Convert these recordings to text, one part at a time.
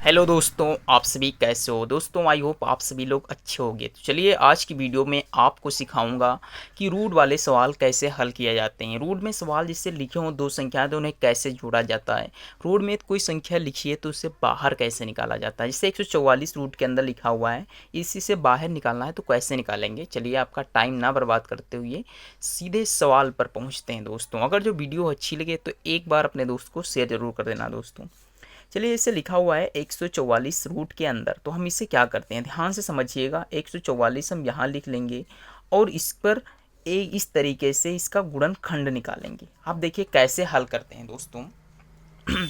Hello दोस्तों, आप सभी कैसे हो। दोस्तों आई होप आप सभी लोग अच्छे होंगे। तो चलिए आज की वीडियो में आपको सिखाऊंगा कि रूट वाले सवाल कैसे हल किए जाते हैं। रूट में सवाल जिससे लिखे हों दो संख्याएं तो उन्हें कैसे जोड़ा जाता है। रूट में कोई संख्या लिखी है तो उसे बाहर कैसे निकाला जाता है। जैसे 144 रूट के अंदर लिखा हुआ है, इसी से बाहर निकालना है तो कैसे निकालेंगे। चलिए आपका टाइम ना बर्बाद करते हुए सीधे सवाल पर पहुँचते हैं। दोस्तों अगर जो वीडियो अच्छी लगे तो एक बार अपने दोस्त को शेयर जरूर कर देना। दोस्तों चलिए इसे लिखा हुआ है 144 रूट के अंदर, तो हम इसे क्या करते हैं ध्यान से समझिएगा। 144 हम यहाँ लिख लेंगे और इस पर इस तरीके से इसका गुणनखंड निकालेंगे। आप देखिए कैसे हल करते हैं दोस्तों।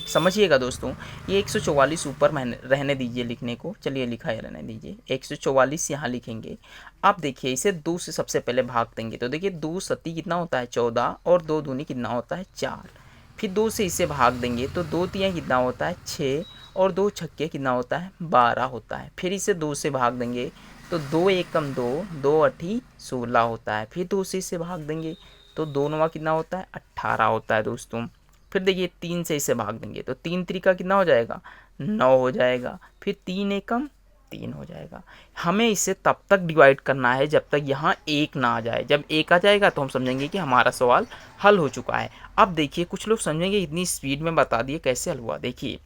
समझिएगा दोस्तों, ये 144 ऊपर रहने दीजिए लिखने को। चलिए लिखा है रहने दीजिए, 144 यहाँ लिखेंगे। आप देखिए इसे 2 से सबसे पहले भाग देंगे तो देखिए 2 सती कितना होता है 14 और 2 दूनी कितना होता है 4। फिर 2 से इसे भाग देंगे तो 2 तियाँ कितना होता है 6 और 2 छक्के कितना होता है 12 होता है। फिर इसे 2 से भाग देंगे तो 2 एकम 2, 2 अठी 16 होता है। फिर 2 से इसे भाग देंगे तो 2 नवा कितना होता है 18 होता है दोस्तों। फिर देखिए 3 से इसे भाग देंगे तो 3 त्रिका कितना हो जाएगा 9 हो जाएगा। फिर 3 एकम 3 हो जाएगा। हमें इसे तब तक डिवाइड करना है जब तक यहाँ एक ना आ जाए। जब एक आ जाएगा तो हम समझेंगे कि हमारा सवाल हल हो चुका है। अब देखिए कुछ लोग समझेंगे इतनी स्पीड में बता दिए कैसे हल हुआ। देखिए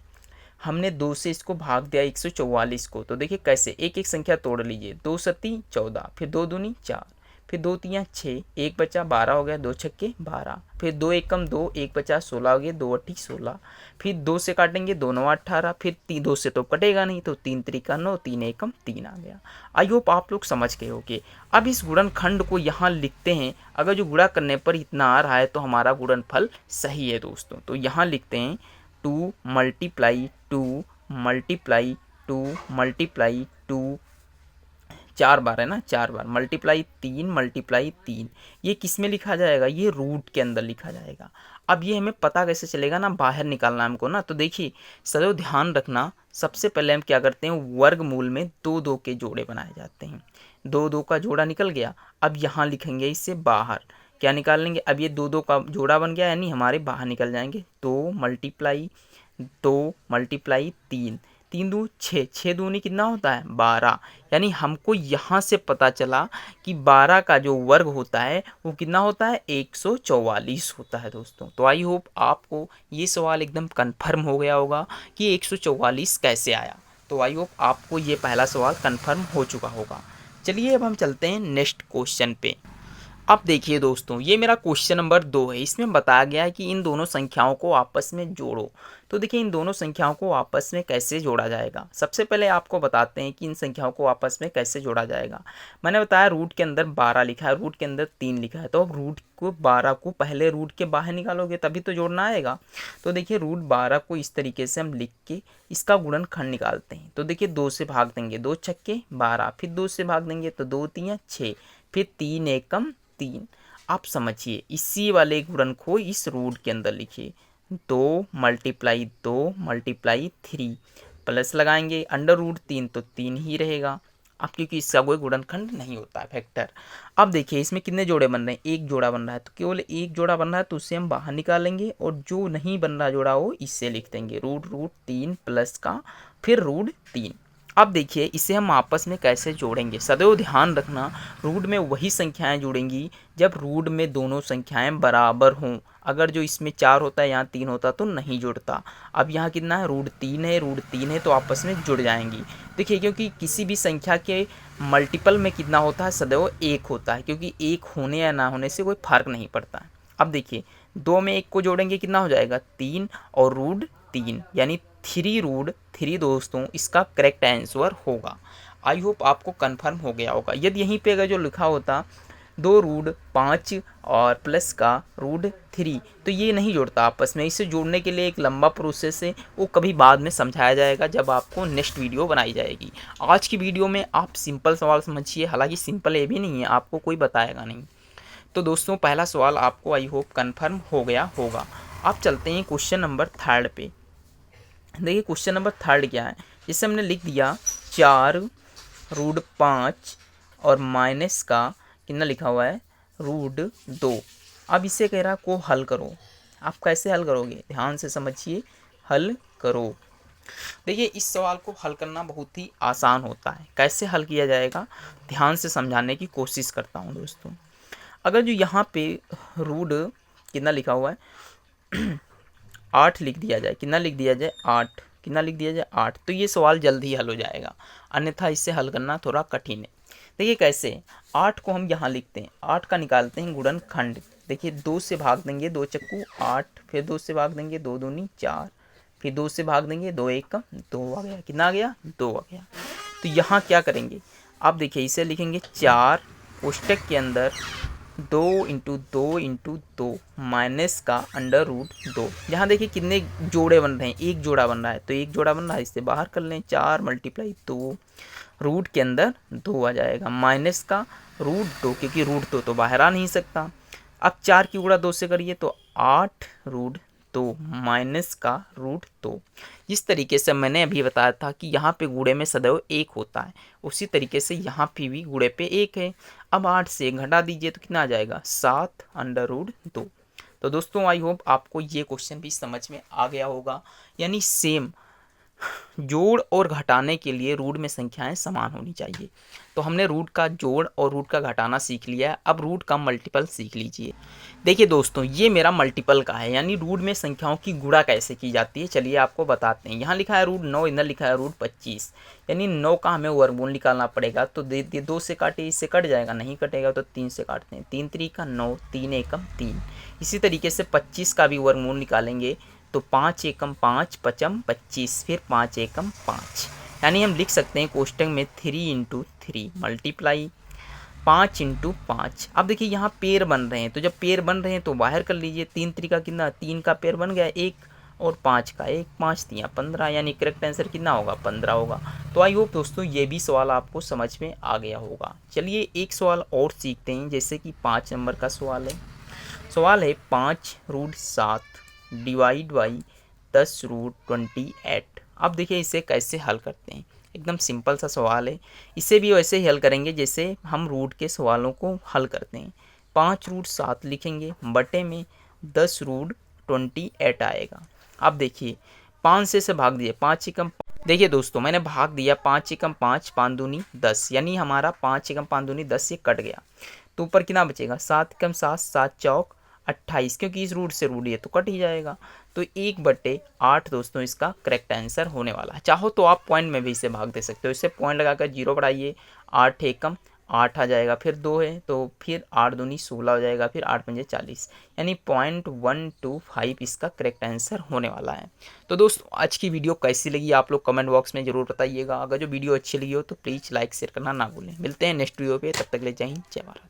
हमने 2 से इसको भाग दिया 144 को, तो देखिए कैसे एक एक संख्या तोड़ लीजिए। 2 सती 14, फिर 2 दूनी 4, फिर 2 तियाँ 6, एक बचा 12 हो गया, 2 छक्के 12, फिर 2 एकम 2, एक बचा 16 हो गया, 2 अट्ठी 16, फिर 2 से काटेंगे 2 नौ 18, फिर 2 से तो कटेगा नहीं तो 3 त्रिका 9, 3 एकम 3 आ गया। आई होप आप लोग समझ गए होंगे। अब इस गुणनखंड को यहाँ लिखते हैं। अगर जो गुणा करने पर इतना आ रहा है तो हमारा गुणनफल सही है दोस्तों। तो यहाँ लिखते हैं 2 मल्टीप्लाई 2 मल्टीप्लाई 2 मल्टीप्लाई 2, 4 बार है ना, 4 बार मल्टीप्लाई 3 मल्टीप्लाई 3। ये किस में लिखा जाएगा, ये रूट के अंदर लिखा जाएगा। अब ये हमें पता कैसे चलेगा ना, बाहर निकालना हमको ना। तो देखिए सदैव ध्यान रखना, सबसे पहले हम क्या करते हैं वर्गमूल में 2 2 के जोड़े बनाए जाते हैं। 2 2 का जोड़ा निकल गया। अब यहाँ लिखेंगे इससे बाहर क्या निकाल लेंगे। अब ये 2 2 का जोड़ा बन गया यानी हमारे बाहर निकल जाएंगे। 2 मल्टीप्लाई 3, 3 दू 6, 6 दूनी कितना होता है 12। यानी हमको यहाँ से पता चला कि 12 का जो वर्ग होता है वो कितना होता है 144 होता है दोस्तों। तो आई होप आपको ये सवाल एकदम कंफर्म हो गया होगा कि 144 कैसे आया। तो आई होप आपको ये पहला सवाल कंफर्म हो चुका होगा। चलिए अब हम चलते हैं नेक्स्ट क्वेश्चन पे। अब देखिए दोस्तों, ये मेरा क्वेश्चन नंबर 2 है। इसमें बताया गया है कि इन दोनों संख्याओं को आपस में जोड़ो। तो देखिए इन दोनों संख्याओं को आपस में कैसे जोड़ा जाएगा। सबसे पहले आपको बताते हैं कि इन संख्याओं को आपस में कैसे जोड़ा जाएगा। मैंने बताया रूट के अंदर 12 लिखा है, रूट के अंदर 3 लिखा है, तो अब रूट को 12 को पहले रूट के बाहर निकालोगे तभी तो जोड़ना आएगा। तो देखिए रूट 12 को इस तरीके से हम लिख के इसका गुणनखंड निकालते हैं। तो देखिए 2 से भाग देंगे 2 छक्के 12, फिर 2 से भाग देंगे तो 2 तियाँ 6, फिर 3 एकम 3। आप समझिए इसी वाले गुणन को इस रूट के अंदर लिखिए। 2 मल्टीप्लाई 3 प्लस लगाएंगे अंडर रूट 3 तो 3 ही रहेगा। अब क्योंकि इसका कोई गुणनखंड नहीं होता है फैक्टर। अब देखिए इसमें कितने जोड़े बन रहे हैं, एक जोड़ा बन रहा है, तो केवल एक जोड़ा बन रहा है तो उसे हम बाहर निकालेंगे और जो नहीं बन रहा जोड़ा वो इससे लिख देंगे रूट रूट 3 प्लस का फिर रूट 3। अब देखिए इसे हम आपस में कैसे जोड़ेंगे। सदैव ध्यान रखना रूट में वही संख्याएं जुड़ेंगी जब रूट में दोनों संख्याएं बराबर हों। अगर जो इसमें 4 होता है यहाँ 3 होता तो नहीं जुड़ता। अब यहाँ कितना है रूट 3 है, रूट 3 है तो आपस में जुड़ जाएंगी। देखिए क्योंकि किसी भी संख्या के मल्टीपल में कितना होता है सदैव 1 होता है, क्योंकि 1 होने या ना होने से कोई फर्क नहीं पड़ता है। अब देखिए 2 में 1 को जोड़ेंगे कितना हो जाएगा 3 और रूट 3 यानी 3 रूट 3 दोस्तों इसका करेक्ट आंसर होगा। आई होप आपको कंफर्म हो गया होगा। यदि यहीं पे अगर जो लिखा होता 2 रूट 5 और प्लस का रूट 3 तो ये नहीं जोड़ता आपस में। इसे जोड़ने के लिए एक लंबा प्रोसेस है, वो कभी बाद में समझाया जाएगा जब आपको नेक्स्ट वीडियो बनाई जाएगी। आज की वीडियो में आप सिंपल सवाल समझिए, हालांकि सिंपल ये भी नहीं है, आपको कोई बताएगा नहीं। तो दोस्तों पहला सवाल आपको आई होप कंफर्म हो गया होगा। अब चलते हैं क्वेश्चन नंबर 3 पे। देखिए क्वेश्चन नंबर 3 क्या है, जिससे हमने लिख दिया 4 रूट 5 और माइनस का कितना लिखा हुआ है रूट 2। अब इसे कह रहा को हल करो। आप कैसे हल करोगे ध्यान से समझिए, हल करो। देखिए इस सवाल को हल करना बहुत ही आसान होता है। कैसे हल किया जाएगा, ध्यान से समझाने की कोशिश करता हूँ दोस्तों। अगर जो यहाँ पे रूट कितना लिखा हुआ है 8 लिख दिया जाए, कितना लिख दिया जाए 8, कितना लिख दिया जाए 8, तो ये सवाल जल्द ही हल हो जाएगा। अन्यथा इससे हल करना थोड़ा कठिन है। देखिए कैसे, 8 को हम यहाँ लिखते हैं, 8 का निकालते हैं गुणनखंड। देखिए 2 से भाग देंगे, 2 चक्कू 8, फिर 2 से भाग देंगे, 2 दूनी 4, फिर 2 से भाग देंगे, 2 एक का 2 आ गया, कितना आ गया 2 आ गया। तो यहाँ क्या करेंगे, आप देखिए इसे लिखेंगे 4 कोष्टक के अंदर 2 माइनस का अंडर रूट 2। यहाँ देखिए कितने जोड़े बन रहे हैं, एक जोड़ा बन रहा है, तो एक जोड़ा बन रहा है, इससे बाहर कर लें 4 मल्टीप्लाई 2, रूट के अंदर 2 आ जाएगा, माइनस का रूट 2, क्योंकि रूट 2 तो बाहर आ नहीं सकता। अब 4 की गुणा 2 से करिए तो 8 रूट 2 माइनस का रूट 2। जिस तरीके से मैंने अभी बताया था कि यहाँ पे गुणे में सदैव 1 होता है, उसी तरीके से यहाँ पे भी गुणे पे 1 है। अब 8 से घटा दीजिए तो कितना आ जाएगा 7 अंडर रूट 2। तो दोस्तों आई होप आपको ये क्वेश्चन भी समझ में आ गया होगा। यानी सेम जोड़ और घटाने के लिए रूट में संख्याएं समान होनी चाहिए। तो हमने रूट का जोड़ और रूट का घटाना सीख लिया है, अब रूट का मल्टीपल सीख लीजिए। देखिए दोस्तों ये मेरा मल्टीपल का है, यानी रूट में संख्याओं की गुणा कैसे की जाती है, चलिए आपको बताते हैं। यहाँ लिखा है रूट 9, इधर लिखा है रूट 25, यानी 9 का हमें वर्गमूल निकालना पड़ेगा। तो दे 2 से काटे, इससे कट जाएगा, नहीं कटेगा तो 3 से काटते हैं, 3 3 का 9, 3 एकम 3। इसी तरीके से 25 का भी वर्गमूल निकालेंगे तो 5 एकम 5 पचम 25, फिर 5 एकम 5, यानी हम लिख सकते हैं कोष्टक में 3 इंटू 3 मल्टीप्लाई 5 इंटू 5। अब देखिए यहाँ पेड़ बन रहे हैं, तो जब पेड़ बन रहे हैं तो बाहर कर लीजिए, 3 3 का कितना, 3 का पेड़ बन गया 1, और 5 का 1, 5 3 15, यानी करेक्ट आंसर कितना होगा 15 होगा। तो आई होप दोस्तों ये भी सवाल आपको समझ में आ गया होगा। चलिए एक सवाल और सीखते हैं, जैसे कि 5 नंबर का सवाल है। सवाल है 5 रूट 7 डिवाइड बाई 10 रूट 28। अब देखिए इसे कैसे हल करते हैं, एकदम सिंपल सा सवाल है। इसे भी वैसे ही हल करेंगे जैसे हम रूट के सवालों को हल करते हैं। 5 रूट 7 लिखेंगे, बटे में 10 रूट 28 आएगा। अब देखिए 5 से भाग दिए, 5 एकम, देखिए दोस्तों मैंने भाग दिया, 5 एकम 5, 5 दूनी 10, यानी हमारा 5 एकम 5 दूनी 10 ये कट गया, तो ऊपर कितना बचेगा 7 एकम 7, 7 चौक 28, क्योंकि इस रूट से रूट ये तो कट ही जाएगा। तो 1/8 दोस्तों इसका करेक्ट आंसर होने वाला है। चाहो तो आप पॉइंट में भी इसे भाग दे सकते हो, इसे पॉइंट लगाकर 0 बढ़ाइए, 8 एकम 8 आ जाएगा, फिर 2 है तो फिर 8 दूनी 16 हो जाएगा, फिर 8 पंजे 40, यानी 0.125 इसका करेक्ट आंसर होने वाला है। तो दोस्तों आज की वीडियो कैसी लगी आप लोग कमेंट बॉक्स में ज़रूर बताइएगा। अगर जो वीडियो अच्छी लगी हो तो प्लीज़ लाइक शेयर करना ना भूलें। मिलते हैं नेक्स्ट वीडियो पे, तब तक ले जय हिंद जय भारत।